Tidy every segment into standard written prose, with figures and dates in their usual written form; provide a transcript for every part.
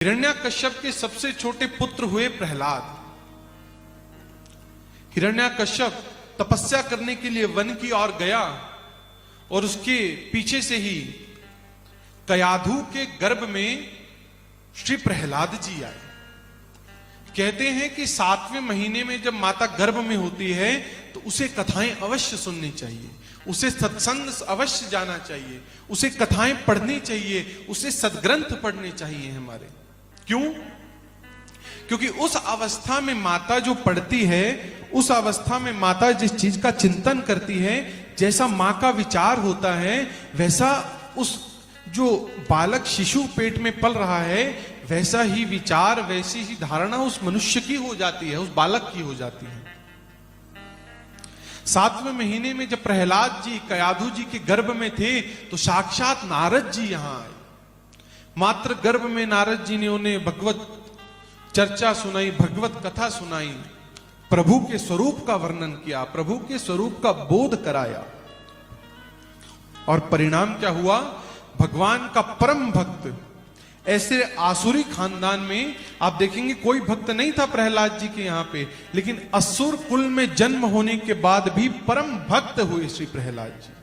हिरण्याकश्यप के सबसे छोटे पुत्र हुए प्रहलाद। हिरण्याकश्यप तपस्या करने के लिए वन की ओर गया और उसके पीछे से ही कयाधु के गर्भ में श्री प्रहलाद जी आए। कहते हैं कि 7वें महीने में जब माता गर्भ में होती है तो उसे कथाएं अवश्य सुननी चाहिए, उसे सत्संग अवश्य जाना चाहिए, उसे कथाएं पढ़नी चाहिए, उसे सदग्रंथ पढ़ने चाहिए हमारे। क्यों? क्योंकि उस अवस्था में माता जो पढ़ती है, उस अवस्था में माता जिस चीज का चिंतन करती है, जैसा मां का विचार होता है, वैसा उस जो बालक शिशु पेट में पल रहा है, वैसा ही विचार, वैसी ही धारणा उस मनुष्य की हो जाती है, उस बालक की हो जाती है। 7वें महीने में जब प्रहलाद जी कयाधु जी के गर्भ में थे तो साक्षात नारद जी यहां आए। मात्र गर्भ में नारद जी ने उन्हें भगवत चर्चा सुनाई, भगवत कथा सुनाई, प्रभु के स्वरूप का वर्णन किया, प्रभु के स्वरूप का बोध कराया। और परिणाम क्या हुआ? भगवान का परम भक्त, ऐसे आसुरी खानदान में आप देखेंगे कोई भक्त नहीं था प्रहलाद जी के यहां पे, लेकिन असुर कुल में जन्म होने के बाद भी परम भक्त हुए श्री प्रहलाद जी।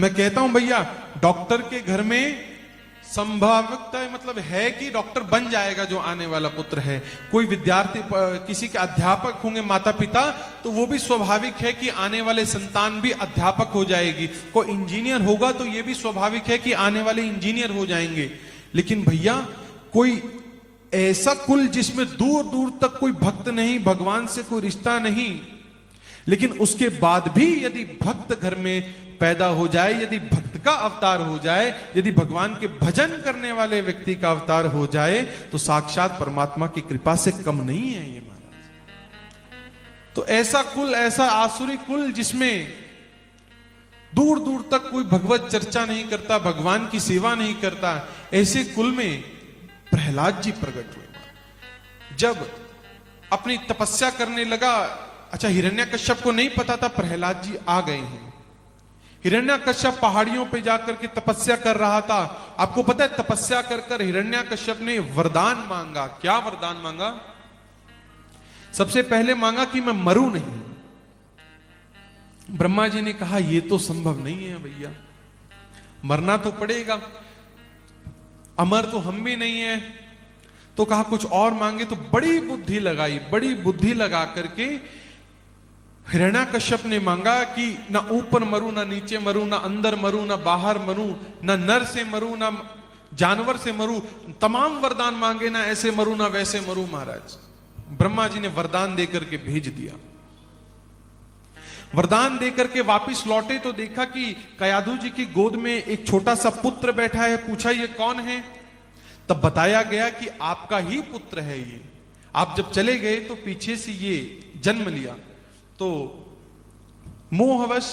मैं कहता हूं भैया, डॉक्टर के घर में संभाव्यता मतलब है कि डॉक्टर बन जाएगा जो आने वाला पुत्र है। कोई विद्यार्थी, किसी के अध्यापक होंगे माता पिता, तो वो भी स्वाभाविक है कि आने वाले संतान भी अध्यापक हो जाएगी। कोई इंजीनियर होगा तो ये भी स्वाभाविक है कि आने वाले इंजीनियर हो जाएंगे। लेकिन भैया, कोई ऐसा कुल जिसमें दूर दूर तक कोई भक्त नहीं, भगवान से कोई रिश्ता नहीं, लेकिन उसके बाद भी यदि भक्त घर में पैदा हो जाए, यदि भक्त का अवतार हो जाए, यदि भगवान के भजन करने वाले व्यक्ति का अवतार हो जाए, तो साक्षात परमात्मा की कृपा से कम नहीं है ये महाराज। तो ऐसा कुल, ऐसा आसुरी कुल जिसमें दूर दूर तक कोई भगवत चर्चा नहीं करता, भगवान की सेवा नहीं करता, ऐसे कुल में प्रहलाद जी प्रकट हुए। जब अपनी तपस्या करने लगा, अच्छा हिरण्याकश्यप को नहीं पता था प्रहलाद जी आ गए हैं। हिरण्याकश्यप पहाड़ियों पे जाकर के तपस्या कर रहा था। आपको पता है, तपस्या कर कर हिरण्याकश्यप ने वरदान मांगा। क्या वरदान मांगा? सबसे पहले मांगा कि मैं मरूं नहीं। ब्रह्मा जी ने कहा यह तो संभव नहीं है भैया, मरना तो पड़ेगा, अमर तो हम भी नहीं है। तो कहा कुछ और मांगे। तो बड़ी बुद्धि लगाई, बड़ी बुद्धि लगा करके हिरण्याकश्यप ने मांगा कि ना ऊपर मरूं, ना नीचे मरूं, ना अंदर मरूं, ना बाहर मरूं, ना नर से मरूं, ना जानवर से मरूं। तमाम वरदान मांगे, ना ऐसे मरूं, ना वैसे मरूं। महाराज ब्रह्मा जी ने वरदान देकर के भेज दिया। वरदान देकर के वापिस लौटे तो देखा कि कयाधु जी की गोद में एक छोटा सा पुत्र बैठा है। पूछा ये कौन है? तब बताया गया कि आपका ही पुत्र है ये। आप जब चले गए तो पीछे से ये जन्म लिया। तो मोहवश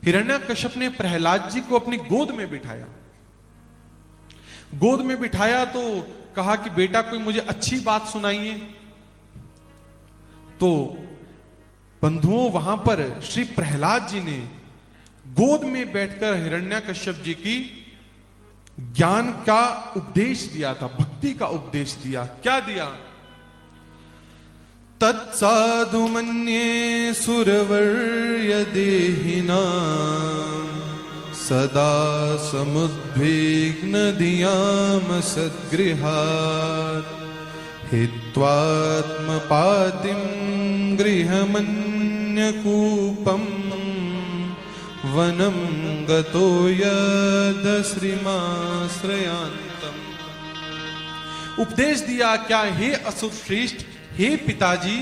हिरण्याकश्यप ने प्रहलाद जी को अपनी गोद में बिठाया। गोद में बिठाया तो कहा कि बेटा कोई मुझे अच्छी बात सुनाइए। तो बंधुओं, वहां पर श्री प्रहलाद जी ने गोद में बैठकर हिरण्याकश्यप जी की ज्ञान का उपदेश दिया था, भक्ति का उपदेश दिया। क्या दिया? तत्साधु मन्ये सुरवर्य देहिना सदा समुद्विग्न धियाम सद्गृहात् हित्वात्मपातिं गृहमन्यकूपं वनं गतो यदश्रीमाश्रयान्तम्। उपदेश दिया क्या? हे असुर श्रेष्ठ, हे पिताजी,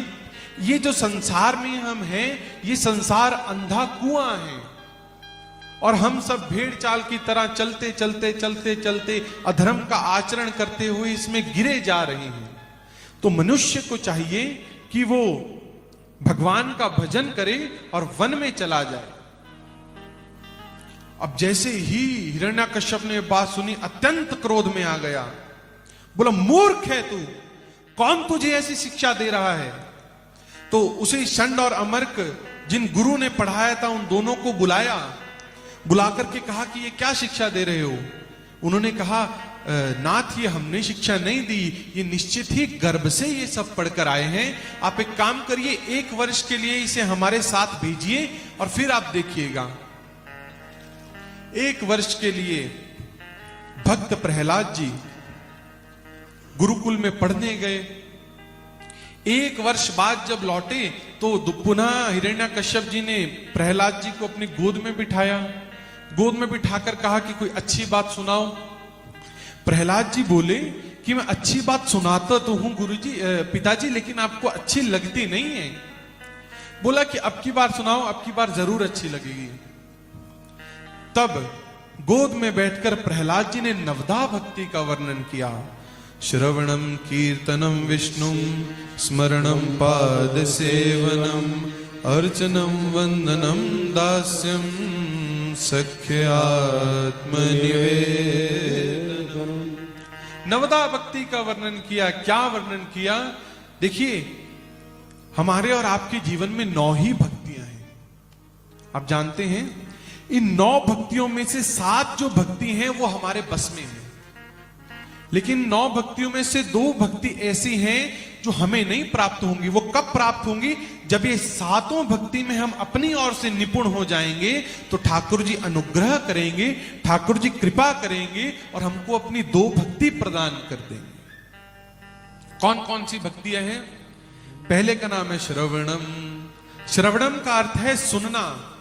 ये जो संसार में हम हैं, ये संसार अंधा कुआं है और हम सब भेड़ चाल की तरह चलते चलते चलते चलते अधर्म का आचरण करते हुए इसमें गिरे जा रहे हैं। तो मनुष्य को चाहिए कि वो भगवान का भजन करे और वन में चला जाए। अब जैसे ही हिरण्याकश्यप ने बात सुनी, अत्यंत क्रोध में आ गया। बोला मूर्ख है तू, कौन तुझे ऐसी शिक्षा दे रहा है? तो उसे षंड और अमर्क जिन गुरु ने पढ़ाया था उन दोनों को बुलाया, बुलाकर के कहा कि ये क्या शिक्षा दे रहे हो? उन्होंने कहा नाथ, ये हमने शिक्षा नहीं दी, ये निश्चित ही गर्भ से ये सब पढ़कर आए हैं। आप एक काम करिए, 1 वर्ष के लिए इसे हमारे साथ भेजिए और फिर आप देखिएगा। 1 वर्ष के लिए भक्त प्रहलाद जी गुरुकुल में पढ़ने गए। 1 वर्ष बाद जब लौटे तो पुनः हिरण्यकश्यप जी ने प्रहलाद जी को अपनी गोद में बिठाया। गोद में बिठाकर कहा कि कोई अच्छी बात सुनाओ। प्रहलाद जी बोले कि मैं अच्छी बात सुनाता तो हूं गुरुजी, पिताजी, लेकिन आपको अच्छी लगती नहीं है। बोला कि अब की बार सुनाओ, अब की बार जरूर अच्छी लगेगी। तब गोद में बैठकर प्रहलाद जी ने नवदा भक्ति का वर्णन किया। श्रवणम कीर्तनम विष्णुम स्मरणम पाद सेवनम अर्चनम वंदनम दास्यम सख्यात्मनिवेदनम। नवदा भक्ति का वर्णन किया। क्या वर्णन किया? देखिए, हमारे और आपके जीवन में 9 ही भक्तियां हैं। आप जानते हैं, इन 9 भक्तियों में से 7 जो भक्ति हैं वो हमारे बस में है, लेकिन 9 भक्तियों में से 2 भक्ति ऐसी हैं जो हमें नहीं प्राप्त होंगी। वो कब प्राप्त होंगी? जब ये 7 भक्ति में हम अपनी ओर से निपुण हो जाएंगे तो ठाकुर जी अनुग्रह करेंगे, ठाकुर जी कृपा करेंगे और हमको अपनी 2 भक्ति प्रदान कर देंगे। कौन कौन सी भक्तियां हैं? पहले का नाम है श्रवणम। श्रवणम का अर्थ है सुनना।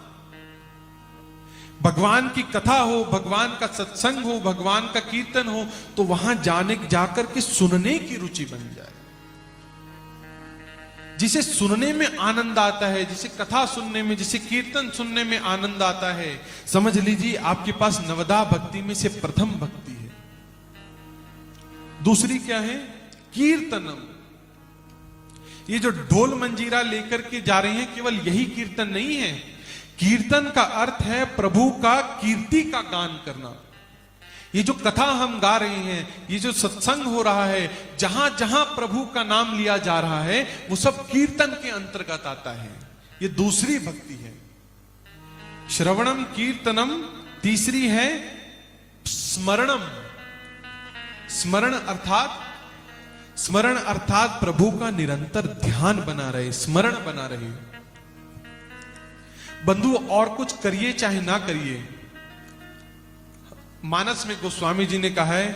भगवान की कथा हो, भगवान का सत्संग हो, भगवान का कीर्तन हो, तो वहां जाकर के सुनने की रुचि बन जाए। जिसे सुनने में आनंद आता है, जिसे कथा सुनने में, जिसे कीर्तन सुनने में आनंद आता है, समझ लीजिए आपके पास नवदा भक्ति में से प्रथम भक्ति है। दूसरी क्या है? कीर्तनम। ये जो ढोल मंजीरा लेकर के जा रहे हैं, केवल यही कीर्तन नहीं है। कीर्तन का अर्थ है प्रभु का कीर्ति का गान करना। ये जो कथा हम गा रहे हैं, ये जो सत्संग हो रहा है, जहां जहां प्रभु का नाम लिया जा रहा है, वो सब कीर्तन के अंतर्गत आता है। ये दूसरी भक्ति है, श्रवणम कीर्तनम। तीसरी है स्मरणम। स्मरण अर्थात प्रभु का निरंतर ध्यान बना रहे, स्मरण बना रहे। बंधु, और कुछ करिए चाहे ना करिए, मानस में गोस्वामी जी ने कहा है,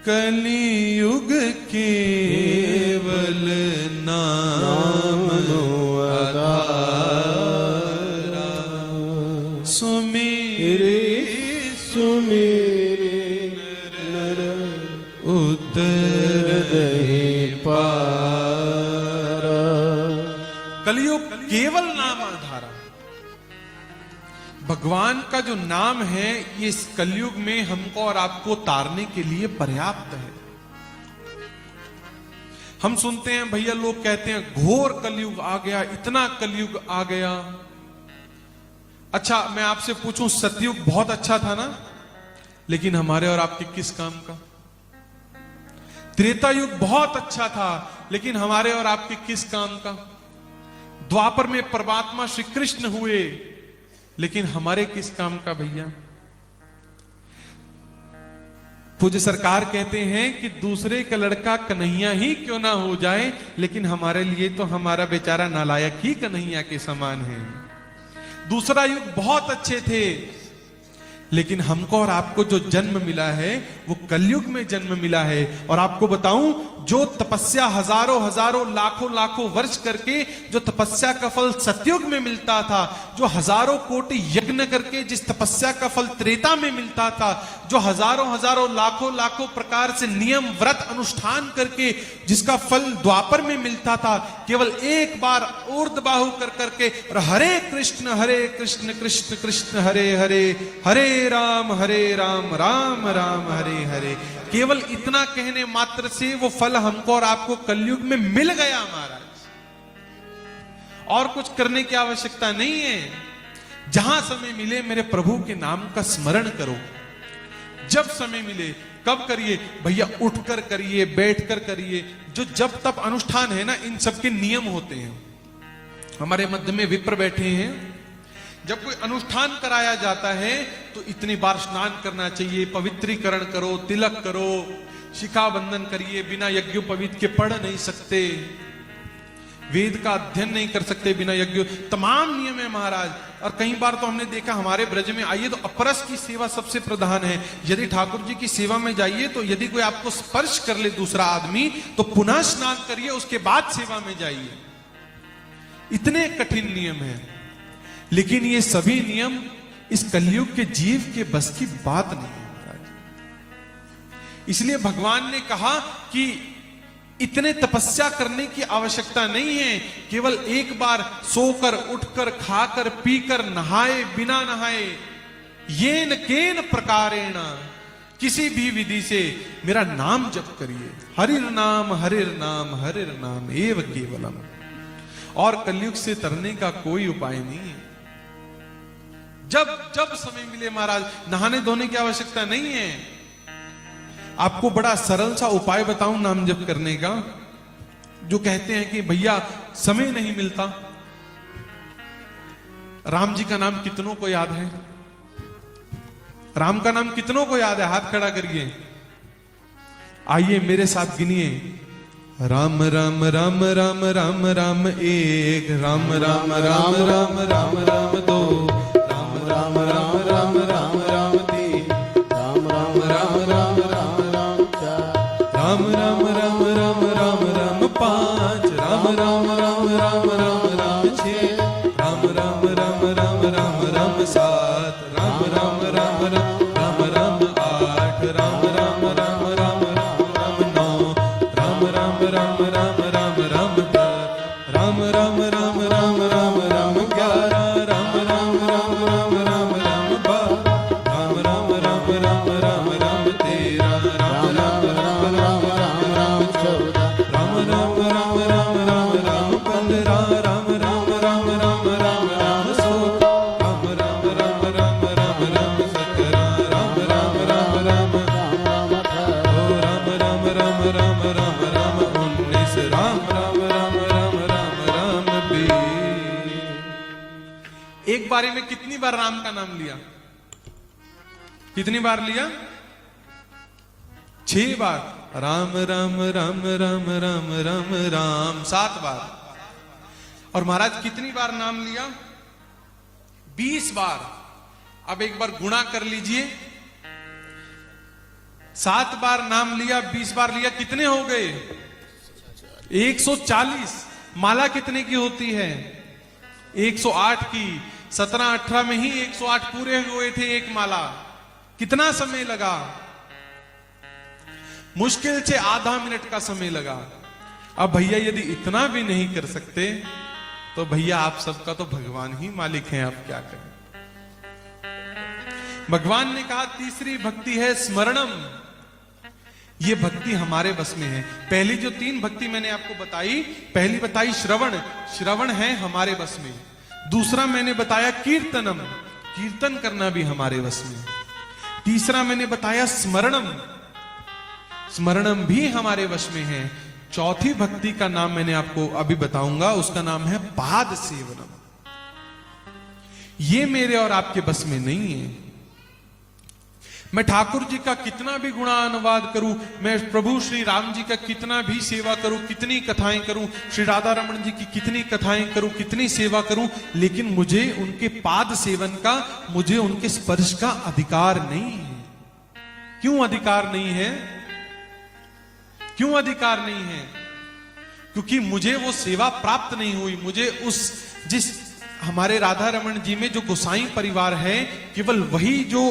कलियुग केवल नाम आधारा, सुमेरे सुमेरे नर उतर पारा। कलियुग केवल नाम आधारा। भगवान का जो नाम है, ये इस कलयुग में हमको और आपको तारने के लिए पर्याप्त है। हम सुनते हैं भैया, लोग कहते हैं घोर कलयुग आ गया, इतना कलयुग आ गया। अच्छा, मैं आपसे पूछूं, सतयुग बहुत अच्छा था ना, लेकिन हमारे और आपके किस काम का? त्रेता युग बहुत अच्छा था, लेकिन हमारे और आपके किस काम का? द्वापर में परमात्मा श्री कृष्ण हुए, लेकिन हमारे किस काम का भैया? पूज्य सरकार कहते हैं कि दूसरे का लड़का कन्हैया ही क्यों ना हो जाए, लेकिन हमारे लिए तो हमारा बेचारा नालायक ही कन्हैया के समान है। दूसरा युग बहुत अच्छे थे, लेकिन हमको और आपको जो जन्म मिला है वो कलयुग में जन्म मिला है। और आपको बताऊं, जो तपस्या हजारों हजारों लाखों लाखों वर्ष करके जो तपस्या का फल सतयुग में मिलता था, जो हजारों कोटि यज्ञ करके जिस तपस्या का फल त्रेता में मिलता था, जो हजारों हजारों लाखों लाखों प्रकार से नियम व्रत अनुष्ठान करके जिसका फल द्वापर में मिलता था, केवल एक बार ऊर्ध्वबाहु कर करके और हरे कृष्ण कृष्ण कृष्ण हरे हरे, हरे राम राम राम हरे हरे, केवल इतना कहने मात्र से वो फल हमको और आपको कलयुग में मिल गया महाराज। और कुछ करने की आवश्यकता नहीं है। जहां समय मिले मेरे प्रभु के नाम का स्मरण करो। जब समय मिले कब करिए भैया? उठकर करिए, बैठकर करिए। जो जब तब अनुष्ठान है ना, इन सब के नियम होते हैं। हमारे मध्य में विप्र बैठे हैं, जब कोई अनुष्ठान कराया जाता है तो इतनी बार स्नान करना चाहिए, पवित्रीकरण करो, तिलक करो, शिखा बंधन करिए, बिना यज्ञोपवीत के पढ़ नहीं सकते, वेद का अध्ययन नहीं कर सकते बिना यज्ञ, तमाम नियम है महाराज। और कई बार तो हमने देखा हमारे ब्रज में आइए तो अपरस की सेवा सबसे प्रधान है। यदि ठाकुर जी की सेवा में जाइए तो यदि कोई आपको स्पर्श कर ले दूसरा आदमी तो पुनः स्नान करिए, उसके बाद सेवा में जाइए। इतने कठिन नियम है, लेकिन ये सभी नियम इस कलयुग के जीव के बस की बात नहीं है महाराज। इसलिए भगवान ने कहा कि इतने तपस्या करने की आवश्यकता नहीं है, केवल एक बार सोकर, उठकर, खाकर, पीकर, नहाए, बिना नहाए, येन केन प्रकारेण, किसी भी विधि से मेरा नाम जप करिए। हरिर नाम हरिर नाम हरिर नाम एव केवलम। और कलयुग से तरने का कोई उपाय नहीं है। जब जब समय मिले महाराज, नहाने धोने की आवश्यकता नहीं है। आपको बड़ा सरल सा उपाय बताऊं नाम जप करने का। जो कहते हैं कि भैया समय नहीं मिलता, राम जी का नाम कितनों को याद है? राम का नाम कितनों को याद है? हाथ खड़ा करिए, आइए मेरे साथ गिनिए। राम राम राम राम राम राम एक, राम राम राम राम राम राम दो, राम राम राम राम राम राम तीन, राम राम राम राम राम राम चार, राम राम राम राम राम राम पांच, राम राम राम राम राम राम छह, राम राम राम राम राम राम सात, राम राम राम राम राम राम आठ, राम राम राम राम राम राम नौ, राम राम राम राम राम राम दस, राम राम राम राम राम राम ग्यारह, राम राम राम राम राम राम बारह, राम राम राम राम राम राम तेरह, राम राम राम राम राम राम चौदह, राम राम राम राम राम राम पंद्रह, राम राम राम राम राम राम सोलह, राम राम राम राम राम राम सत्रह, राम राम राम राम राम अठारह, राम राम राम राम राम राम उन्नीस, राम राम राम राम राम राम बीस। एक बारी में कितनी बार राम का नाम लिया? कितनी बार लिया? 6 बार। राम राम राम राम राम राम राम 7 बार। और महाराज कितनी बार नाम लिया? 20 बार। अब एक बार गुणा कर लीजिए, 7 बार नाम लिया, 20 बार लिया, कितने हो गए? 140। माला कितने की होती है? 108 की। 17-18 में ही 108 पूरे हुए थे एक माला। कितना समय लगा? मुश्किल से आधा मिनट का समय लगा। अब भैया यदि इतना भी नहीं कर सकते तो भैया आप सबका तो भगवान ही मालिक हैं, आप क्या करें। भगवान ने कहा तीसरी भक्ति है स्मरणम। ये भक्ति हमारे बस में है। पहली जो 3 भक्ति मैंने आपको बताई, पहली बताई श्रवण, श्रवण है हमारे बस में। दूसरा मैंने बताया कीर्तनम, कीर्तन करना भी हमारे बस में। तीसरा मैंने बताया स्मरणम, स्मरणम भी हमारे वश में है। चौथी भक्ति का नाम मैंने आपको अभी बताऊंगा, उसका नाम है पाद सेवनम। ये मेरे और आपके बस में नहीं है। मैं ठाकुर जी का कितना भी गुणा अनुवाद करूं, मैं प्रभु श्री राम जी का कितना भी सेवा करूं, कितनी कथाएं करूं, श्री राधा रमन जी की कितनी कथाएं करूं, कितनी सेवा करूं, लेकिन मुझे उनके पाद सेवन का, मुझे उनके स्पर्श का अधिकार नहीं है। क्यों अधिकार नहीं है? क्यों अधिकार नहीं है? क्योंकि मुझे वो सेवा प्राप्त नहीं हुई। मुझे उस जिस हमारे राधा रमन जी में जो गोसाई परिवार है, केवल वही जो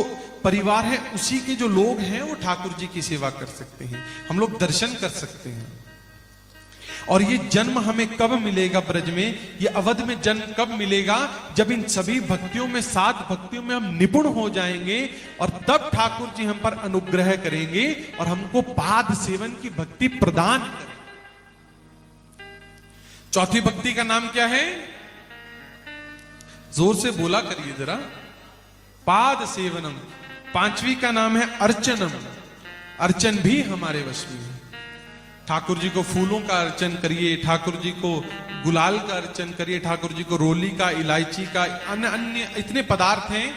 परिवार है, उसी के जो लोग हैं वो ठाकुर जी की सेवा कर सकते हैं, हम लोग दर्शन कर सकते हैं। और ये जन्म हमें कब मिलेगा ब्रज में? ये अवध में जन्म कब मिलेगा? जब इन सभी भक्तियों में, 7 भक्तियों में हम निपुण हो जाएंगे और तब ठाकुर जी हम पर अनुग्रह करेंगे और हमको पाद सेवन की भक्ति प्रदान करेंगे। चौथी भक्ति का नाम क्या है? जोर से बोला करिए जरा। पाद सेवनम। 5वीं का नाम है अर्चनम। अर्चन भी हमारे वश में है। ठाकुर जी को फूलों का अर्चन करिए, ठाकुर जी को गुलाल का अर्चन करिए, ठाकुर जी को रोली का, इलायची का, अन्य अन्य इतने पदार्थ हैं।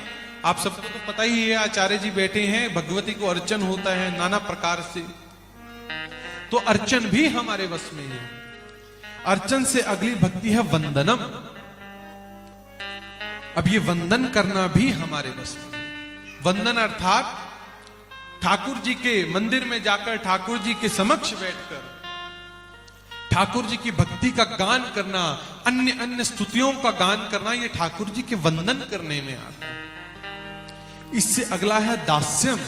आप सबको तो पता ही है, आचार्य जी बैठे हैं, भगवती को अर्चन होता है नाना प्रकार से। तो अर्चन भी हमारे वश में है। अर्चन से अगली भक्ति है वंदनम। अब ये वंदन करना भी हमारे बस में। वंदन अर्थात ठाकुर जी के मंदिर में जाकर ठाकुर जी के समक्ष बैठकर ठाकुर जी की भक्ति का गान करना, अन्य अन्य स्तुतियों का गान करना, ये ठाकुर जी के वंदन करने में आता है। इससे अगला है दास्यम।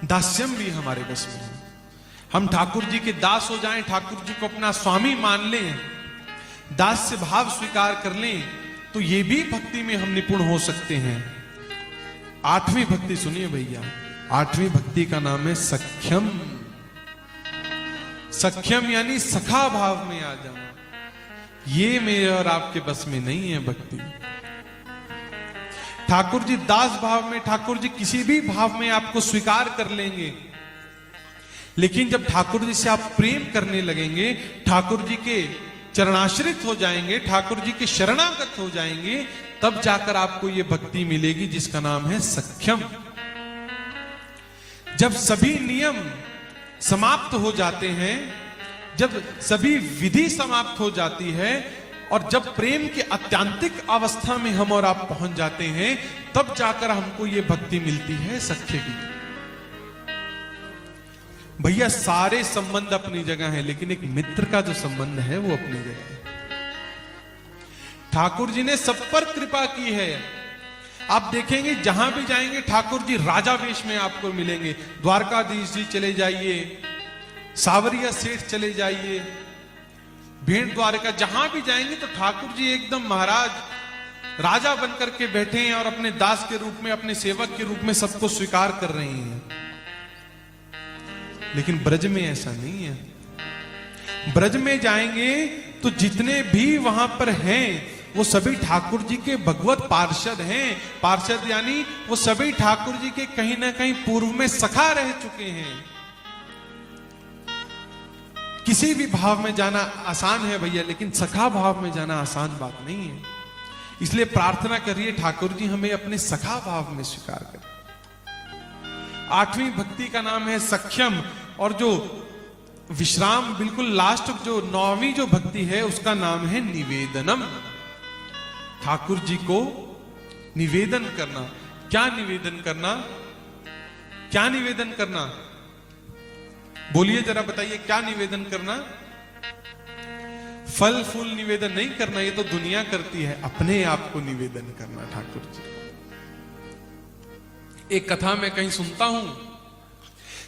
दास्यम भी हमारे बस में है। हम ठाकुर जी के दास हो जाएं, ठाकुर जी को अपना स्वामी मान लें, दास से भाव स्वीकार कर लें, तो ये भी भक्ति में हम निपुण हो सकते हैं। 8वीं भक्ति सुनिए भैया, 8वीं भक्ति का नाम है सख्यम। सख्यम यानी सखा भाव में आ जाना। ये मेरे और आपके बस में नहीं है भक्ति। ठाकुर जी दास भाव में, ठाकुर जी किसी भी भाव में आपको स्वीकार कर लेंगे, लेकिन जब ठाकुर जी से आप प्रेम करने लगेंगे, ठाकुर जी के चरणाश्रित हो जाएंगे, ठाकुर जी के शरणागत हो जाएंगे, तब जाकर आपको यह भक्ति मिलेगी जिसका नाम है सख्यम। जब सभी नियम समाप्त हो जाते हैं, जब सभी विधि समाप्त हो जाती है, और जब प्रेम के अत्यांतिक अवस्था में हम और आप पहुंच जाते हैं, तब जाकर हमको यह भक्ति मिलती है सख्य की। भैया सारे संबंध अपनी जगह है, लेकिन एक मित्र का जो संबंध है वो अपनी जगह है। ठाकुर जी ने सब पर कृपा की है। आप देखेंगे जहां भी जाएंगे ठाकुर जी राजा वेश में आपको मिलेंगे। द्वारकाधीश जी चले जाइए, सावरिया सेठ चले जाइए, भेंट द्वारका, जहां भी जाएंगे तो ठाकुर जी एकदम महाराज राजा बनकर के बैठे हैं और अपने दास के रूप में, अपने सेवक के रूप में सबको स्वीकार कर रहे हैं। लेकिन ब्रज में ऐसा नहीं है। ब्रज में जाएंगे तो जितने भी वहां पर हैं वो सभी ठाकुर जी के भगवत पार्षद हैं। पार्षद यानी वो सभी ठाकुर जी के कहीं ना कहीं पूर्व में सखा रह चुके हैं। किसी भी भाव में जाना आसान है भैया, लेकिन सखा भाव में जाना आसान बात नहीं है। इसलिए प्रार्थना करिए ठाकुर जी हमें अपने सखा भाव में स्वीकार करें। 8वीं भक्ति का नाम है सख्यम, और जो विश्राम बिल्कुल लास्ट, जो 9वीं जो भक्ति है उसका नाम है निवेदनम। ठाकुर जी को निवेदन करना। क्या निवेदन करना? क्या निवेदन करना? बोलिए जरा, बताइए क्या निवेदन करना? फल फूल निवेदन नहीं करना, ये तो दुनिया करती है। अपने आप को निवेदन करना ठाकुर जी। एक कथा मैं कहीं सुनता हूं,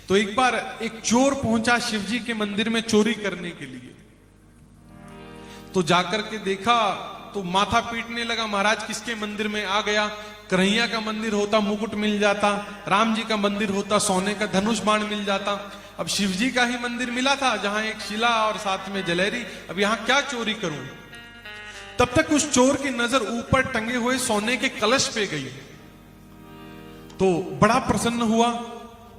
तो एक बार एक चोर पहुंचा शिव जी के मंदिर में चोरी करने के लिए। तो जाकर के देखा तो माथा पीटने लगा, महाराज किसके मंदिर में आ गया? कन्हैया का मंदिर होता मुकुट मिल जाता, राम जी का मंदिर होता सोने का धनुष बाण मिल जाता। अब शिव जी का ही मंदिर मिला था जहां एक शिला और साथ में जलेरी। अब यहां क्या चोरी करूं? तब तक उस चोर की नजर ऊपर टंगे हुए सोने के कलश पे गई, तो बड़ा प्रसन्न हुआ।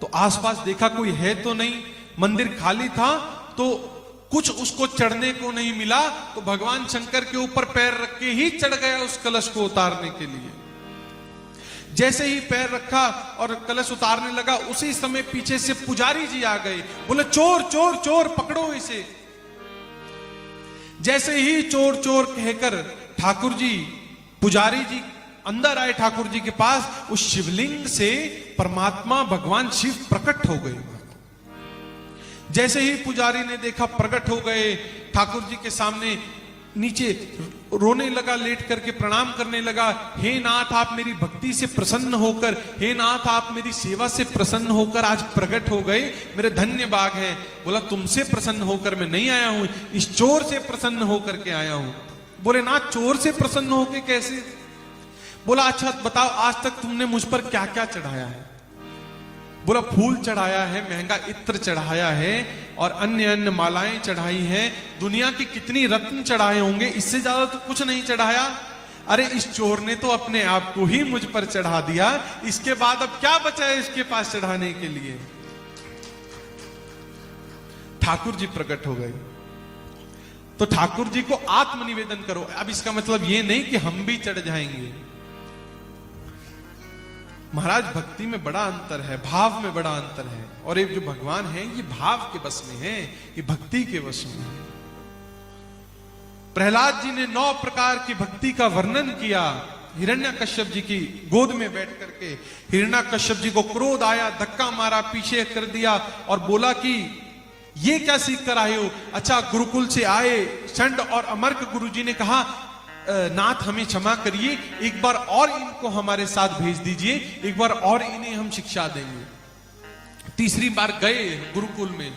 तो आसपास देखा कोई है तो नहीं, मंदिर खाली था, तो कुछ उसको चढ़ने को नहीं मिला, तो भगवान शंकर के ऊपर पैर रख के ही चढ़ गया उस कलश को उतारने के लिए। जैसे ही पैर रखा और कलश उतारने लगा, उसी समय पीछे से पुजारी जी आ गए, बोले चोर चोर चोर, पकड़ो इसे। जैसे ही चोर चोर कहकर ठाकुर जी, पुजारी जी अंदर आए ठाकुर जी के पास, उस शिवलिंग से परमात्मा भगवान शिव प्रकट हो गए। जैसे ही पुजारी ने देखा प्रकट हो गए, ठाकुर जी के सामने नीचे रोने लगा, लेट करके प्रणाम करने लगा। हे नाथ, आप मेरी भक्ति से प्रसन्न होकर, हे नाथ आप मेरी सेवा से प्रसन्न होकर आज प्रकट हो गए, मेरे धन्य भाग है। बोला तुमसे प्रसन्न होकर मैं नहीं आया हूं, इस चोर से प्रसन्न होकर के आया हूं। बोले ना, चोर से प्रसन्न होकर कैसे? बोला अच्छा बताओ, आज तक तुमने मुझ पर क्या क्या चढ़ाया है? बोला फूल चढ़ाया है, महंगा इत्र चढ़ाया है, और अन्य अन्य मालाएं चढ़ाई हैं, दुनिया की कितनी रत्न चढ़ाए होंगे, इससे ज्यादा तो कुछ नहीं चढ़ाया। अरे इस चोर ने तो अपने आप को ही मुझ पर चढ़ा दिया, इसके बाद अब क्या बचा है इसके पास चढ़ाने के लिए? ठाकुर जी प्रकट हो गए। तो ठाकुर जी को आत्मनिवेदन करो। अब इसका मतलब ये नहीं कि हम भी चढ़ जाएंगे। महाराज भक्ति में बड़ा अंतर है, भाव में बड़ा अंतर है। और एक जो भगवान है ये भाव के बस में है, ये भक्ति के वश में है। प्रहलाद जी ने 9 प्रकार की भक्ति का वर्णन किया। हिरण्यकश्यप जी की गोद में बैठ करके हिरण्यकश्यप जी को क्रोध आया, धक्का मारा, पीछे कर दिया और बोला कि ये क्या सीख कर आए हो? अच्छा, गुरुकुल से आए चंड और अमर्क गुरु जी ने कहा नाथ हमें क्षमा करिए, एक बार और इनको हमारे साथ भेज दीजिए, एक बार और इन्हें हम शिक्षा देंगे। तीसरी बार गए गुरुकुल में।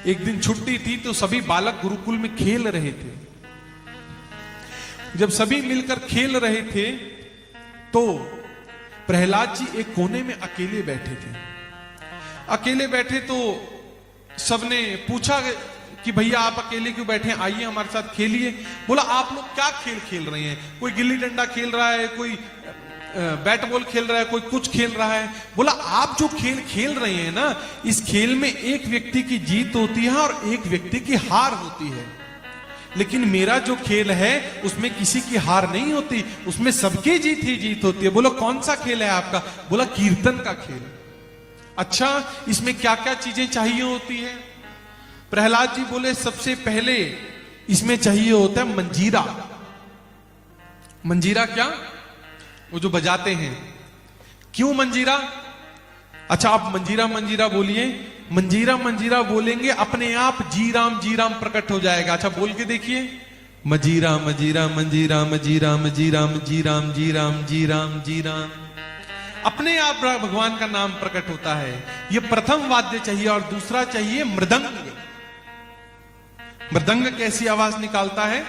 एक दिन छुट्टी थी तो सभी बालक गुरुकुल में खेल रहे थे। जब सभी मिलकर खेल रहे थे तो प्रहलाद जी एक कोने में अकेले बैठे थे। अकेले बैठे तो सबने पूछा कि भैया आप अकेले क्यों बैठे हैं, आइए हमारे साथ खेलिए। बोला आप लोग क्या खेल खेल रहे हैं? कोई गिल्ली डंडा खेल रहा है, कोई बैट बॉल खेल रहा है, कोई कुछ खेल रहा है। बोला आप जो खेल खेल रहे हैं ना, इस खेल में एक व्यक्ति की जीत होती है और एक व्यक्ति की हार होती है, लेकिन मेरा जो खेल है उसमें किसी की हार नहीं होती, उसमें सबकी जीत ही जीत होती है। बोलो कौन सा खेल है आपका? बोला कीर्तन का खेल। अच्छा, इसमें क्या क्या चीजें चाहिए होती है? प्रहलाद जी बोले सबसे पहले इसमें चाहिए होता है मंजीरा। मंजीरा क्या? वो जो बजाते हैं। क्यों मंजीरा? अच्छा, आप मंजीरा मंजीरा बोलिए। मंजीरा मंजीरा बोलेंगे अपने आप जी राम प्रकट हो जाएगा। अच्छा बोल के देखिए, मजीरा मजीरा मंजीरा मजीरा मजीरा जी राम जी राम जी राम जी राम। अपने आप भगवान का नाम प्रकट होता है। ये प्रथम वाद्य चाहिए। और दूसरा चाहिए मृदंग। मृदंग कैसी आवाज निकालता है?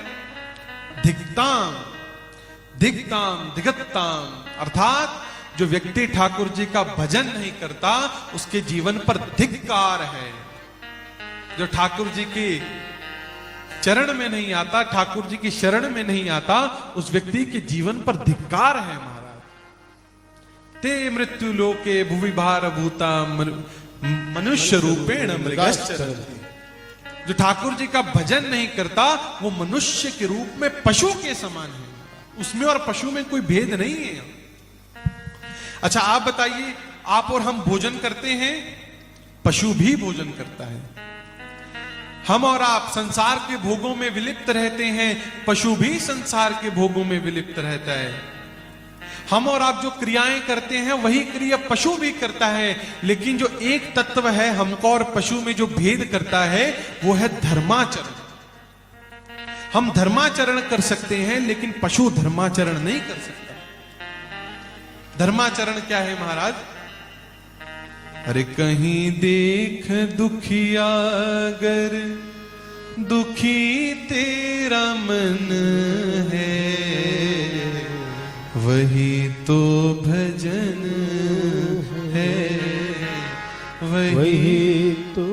धिक्ताम धिक्ताम धिगत्ताम। अर्थात जो व्यक्ति ठाकुर जी का भजन नहीं करता उसके जीवन पर धिक्कार है। जो ठाकुर जी के चरण में नहीं आता, ठाकुर जी की शरण में नहीं आता, उस व्यक्ति के जीवन पर धिक्कार है महाराज। ते मृत्यु लोके भुवि भार भूता मनुष्य रूपेण मृगश्चरति। जो ठाकुर जी का भजन नहीं करता वो मनुष्य के रूप में पशु के समान है। उसमें और पशु में कोई भेद नहीं है। अच्छा आप बताइए, आप और हम भोजन करते हैं, पशु भी भोजन करता है। हम और आप संसार के भोगों में विलिप्त रहते हैं, पशु भी संसार के भोगों में विलिप्त रहता है। हम और आप जो क्रियाएं करते हैं वही क्रिया पशु भी करता है, लेकिन जो एक तत्व है हमको और पशु में जो भेद करता है वो है धर्माचरण। हम धर्माचरण कर सकते हैं लेकिन पशु धर्माचरण नहीं कर सकता। धर्माचरण क्या है महाराज? अरे कहीं देख दुखिया अगर दुखी तेरा मन है, वही तो भजन है, वही तो।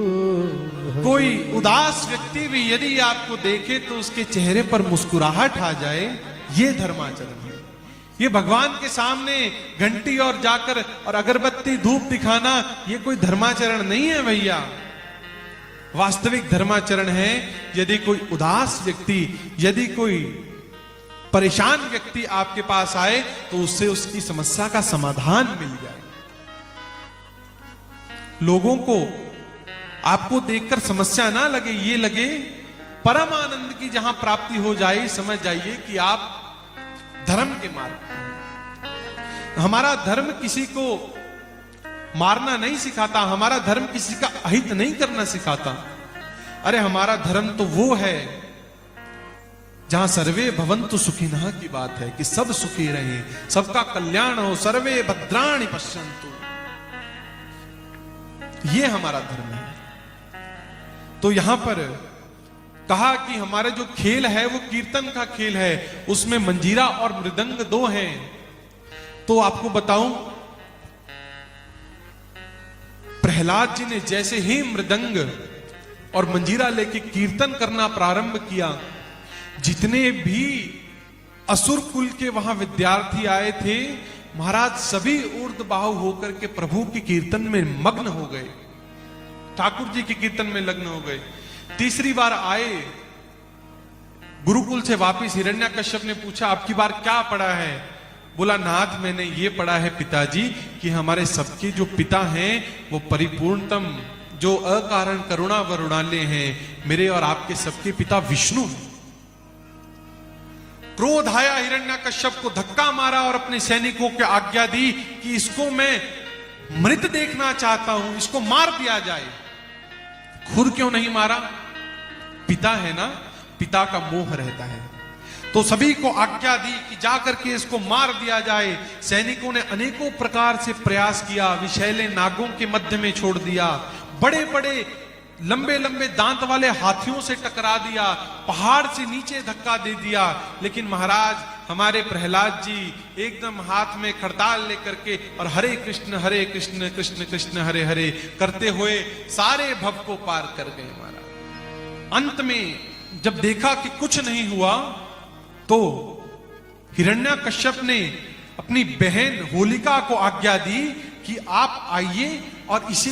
कोई उदास व्यक्ति भी यदि आपको देखे तो उसके चेहरे पर मुस्कुराहट आ जाए, ये धर्माचरण है। ये भगवान के सामने घंटी और जाकर और अगरबत्ती धूप दिखाना ये कोई धर्माचरण नहीं है भैया। वास्तविक धर्माचरण है यदि कोई उदास व्यक्ति, यदि कोई परेशान व्यक्ति आपके पास आए तो उससे उसकी समस्या का समाधान मिल जाए। लोगों को आपको देखकर समस्या ना लगे, ये लगे परम आनंद की जहां प्राप्ति हो जाए, समझ जाइए कि आप धर्म के मार्ग। हमारा धर्म किसी को मारना नहीं सिखाता, हमारा धर्म किसी का अहित नहीं करना सिखाता। अरे हमारा धर्म तो वो है जहां सर्वे भवन्तु सुखिनः की बात है कि सब सुखी रहें, सबका कल्याण हो, सर्वे भद्राणि पश्यन्तु। ये हमारा धर्म है। तो यहां पर कहा कि हमारा जो खेल है वो कीर्तन का खेल है, उसमें मंजीरा और मृदंग दो हैं। तो आपको बताऊं, प्रहलाद जी ने जैसे ही मृदंग और मंजीरा लेके कीर्तन करना प्रारंभ किया, जितने भी असुर कुल के वहां विद्यार्थी आए थे महाराज, सभी ऊर्ध्वबाहु होकर के प्रभु के कीर्तन में मग्न हो गए। ठाकुर जी के कीर्तन में लग्न हो गए। तीसरी बार आए गुरुकुल से वापिस, हिरण्यकश्यप ने पूछा आपकी बार क्या पढ़ा है? बोला नाथ मैंने ये पढ़ा है पिताजी कि हमारे सबके जो पिता हैं वो परिपूर्णतम, जो अकारण करुणा वरुणालय हैं, मेरे और आपके सबके पिता विष्णु हैं। क्रोध आया, हिरण्यकश्यप को धक्का मारा और अपने सैनिकों को आज्ञा दी कि इसको मैं मृत देखना चाहता हूं, इसको मार दिया जाए। खुद क्यों नहीं मारा? पिता है ना, पिता का मोह रहता है। तो सभी को आज्ञा दी कि जाकर के इसको मार दिया जाए। सैनिकों ने अनेकों प्रकार से प्रयास किया, विषैले नागों के मध्य में छोड़ दिया, बड़े बड़े लंबे लंबे दांत वाले हाथियों से टकरा दिया, पहाड़ से नीचे धक्का दे दिया। लेकिन महाराज हमारे प्रहलाद जी एकदम हाथ में खड़ताल लेकर के और हरे कृष्ण कृष्ण कृष्ण हरे हरे करते हुए सारे भव को पार कर गए महाराज। अंत में जब देखा कि कुछ नहीं हुआ तो हिरण्यकश्यप ने अपनी बहन होलिका को आज्ञा दी कि आप आइए, और इसे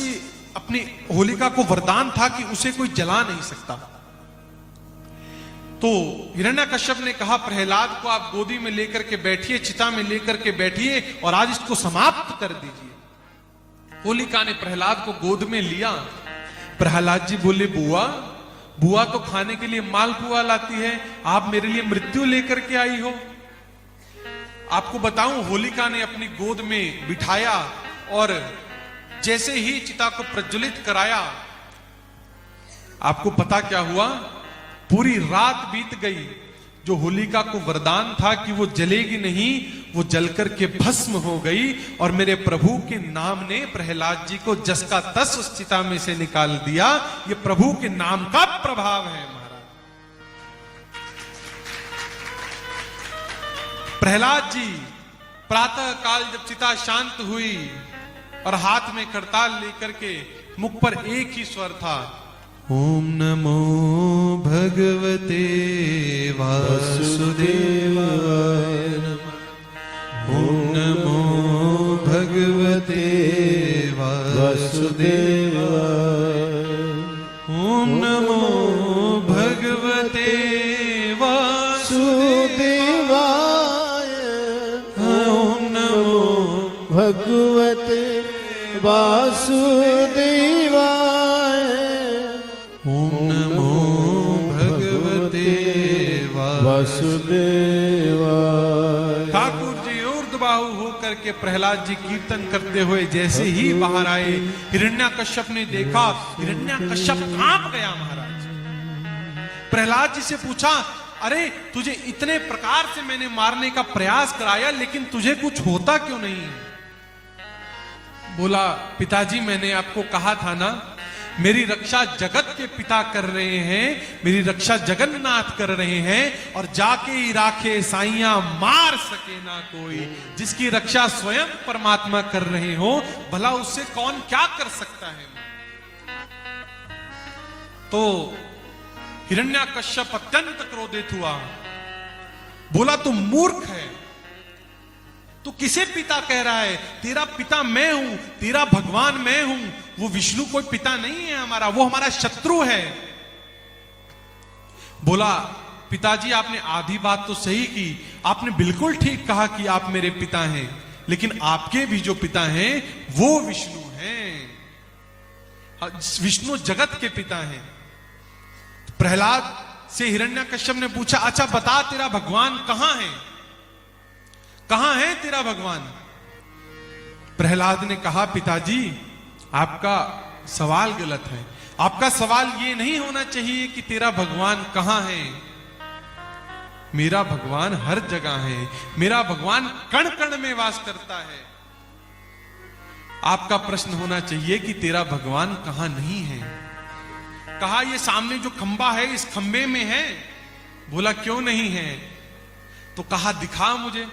अपनी होलिका को वरदान था कि उसे कोई जला नहीं सकता। तो हिरण्यकश्यप ने कहा प्रहलाद को आप गोदी में लेकर के बैठिए, चिता में लेकर के बैठिए और आज इसको समाप्त कर दीजिए। होलिका ने प्रहलाद को गोद में लिया। प्रहलाद जी बोले बुआ तो खाने के लिए मालपुआ लाती है, आप मेरे लिए मृत्यु लेकर के आई हो। आपको बताऊं, होलिका ने अपनी गोद में बिठाया और जैसे ही चिता को प्रज्वलित कराया, आपको पता क्या हुआ? पूरी रात बीत गई। जो होलिका को वरदान था कि वो जलेगी नहीं, वो जलकर के भस्म हो गई। और मेरे प्रभु के नाम ने प्रहलाद जी को जस का तस उस चिता में से निकाल दिया। ये प्रभु के नाम का प्रभाव है महाराज। प्रहलाद जी प्रातः काल जब चिता शांत हुई और हाथ में करताल लेकर के मुख पर एक ही स्वर था, ओम नमो भगवते वासुदेवाय, ओम नमो भगवते वासुदेवाय, ओम नमो भगवते वासुदेवाय, ओम नमो भगवते वासुदेवाय, ओम नमो भगवते वासुदेवाय। ठाकुर जी ऊर्ध्वबाहु होकर के प्रहलाद जी कीर्तन करते हुए जैसे ही बाहर आए, हिरण्यकश्यप ने देखा, हिरण्यकश्यप कांप गया महाराज। प्रहलाद जी से पूछा, अरे तुझे इतने प्रकार से मैंने मारने का प्रयास कराया लेकिन तुझे कुछ होता क्यों नहीं? बोला पिताजी मैंने आपको कहा था ना, मेरी रक्षा जगत के पिता कर रहे हैं, मेरी रक्षा जगन्नाथ कर रहे हैं, और जाके ही राखे साइया मार सके ना कोई। जिसकी रक्षा स्वयं परमात्मा कर रहे हो, भला उससे कौन क्या कर सकता है? तो हिरण्यकश्यप अत्यंत क्रोधित हुआ, बोला तू मूर्ख है, तू किसे पिता कह रहा है? तेरा पिता मैं हूं, तेरा भगवान मैं हूं। वो विष्णु कोई पिता नहीं है हमारा, वो हमारा शत्रु है। बोला पिताजी आपने आधी बात तो सही की, आपने बिल्कुल ठीक कहा कि आप मेरे पिता हैं, लेकिन आपके भी जो पिता हैं वो विष्णु हैं, विष्णु जगत के पिता हैं। प्रहलाद से हिरण्यकश्यप ने पूछा, अच्छा बता तेरा भगवान कहां है, कहां है तेरा भगवान? प्रहलाद ने कहा पिताजी आपका सवाल गलत है, आपका सवाल ये नहीं होना चाहिए कि तेरा भगवान कहां है। मेरा भगवान हर जगह है, मेरा भगवान कण कण में वास करता है। आपका प्रश्न होना चाहिए कि तेरा भगवान कहां नहीं है। कहा ये सामने जो खंबा है इस खंबे में है। बोला क्यों नहीं है? तो कहा दिखा मुझे।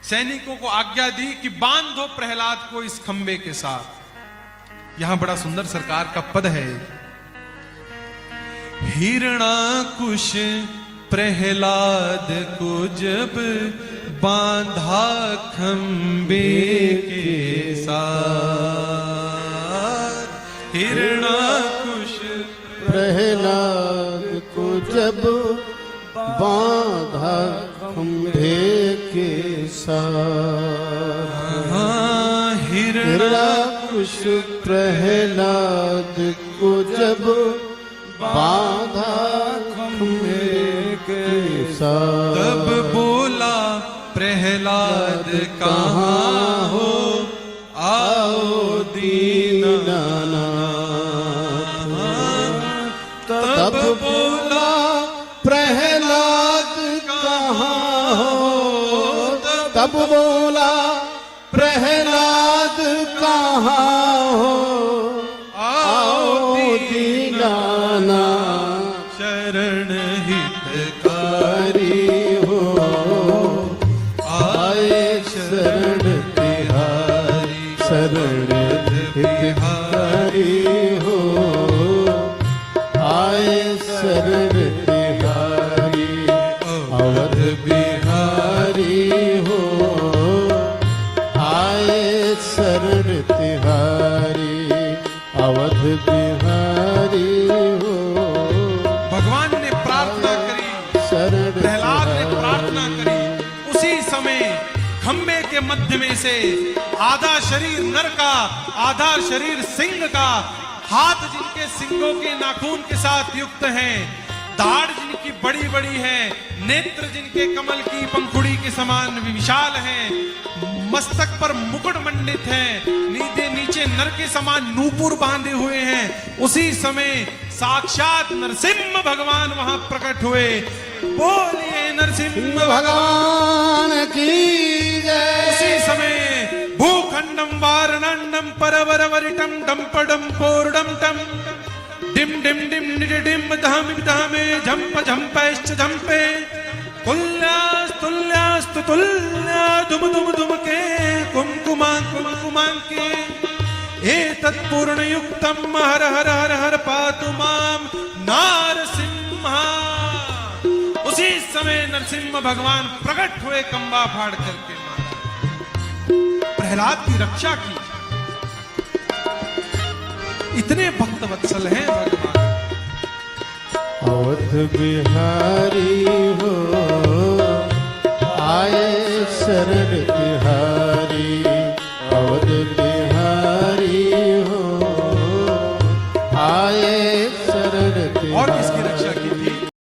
सैनिकों को आज्ञा दी कि बांध दो प्रहलाद को इस खंबे के साथ। यहां बड़ा सुंदर सरकार का पद है, हिरणाकुश प्रहलाद को जब बांधा खंबे के साथ, हिरणाकुश प्रहलाद को जब बांधा खंभे के साथ। हिरणाकुश प्रहलाद को जब बांधा खंभे के साथ। तब बोला प्रहलाद कहाँ हो, आओ दीनानाथ। तब बोला प्रहलाद कहाँ हो, तब बोला प्रहलाद कहाँ हो, आओ दीनानाथ। शरण हितकारी हो आए शरण तिहारी, शरण हितकारी हो आए शरण तिहारी। अवध बिहारी हो आए शरण तिहारी, अवध बिहारी हो। भगवान ने प्रार्थना करी, प्रहलाद ने प्रार्थना करी। उसी समय खंबे के मध्य में से आधा शरीर नर का, आधा शरीर सिंह का, हाथ जिनके सिंगों के नाखून के साथ युक्त हैं, दाढ़ जिनकी बड़ी बड़ी है, नेत्र जिनके कमल की पंखुड़ी के समान विशाल हैं, मस्तक पर मुकुट मंडित है, नीचे नर के समान नूपुर बांधे हुए हैं। उसी समय साक्षात नरसिंह भगवान वहां प्रकट हुए। बोलिए नरसिंह भगवान की जय। उसी समय भूखंडम वारणंडम परवरवरिटम डंपडम पोरडम टम डिम डिम डिम डिम धाम धामे झंप झंपैश्च झंपे तुल्यास्तु तुल्या दुम दुम दुम के कुमकुमां के एतत्पूर्ण युक्तम हर हर हर हर पातु माम नारसिम्हा। उसी समय नरसिम्हा भगवान प्रकट हुए, कंबा फाड़ करके प्रहलाद की रक्षा की। इतने भक्त वत्सल हैं भगवान। अवध बिहारी हो आए शरण तिहारी,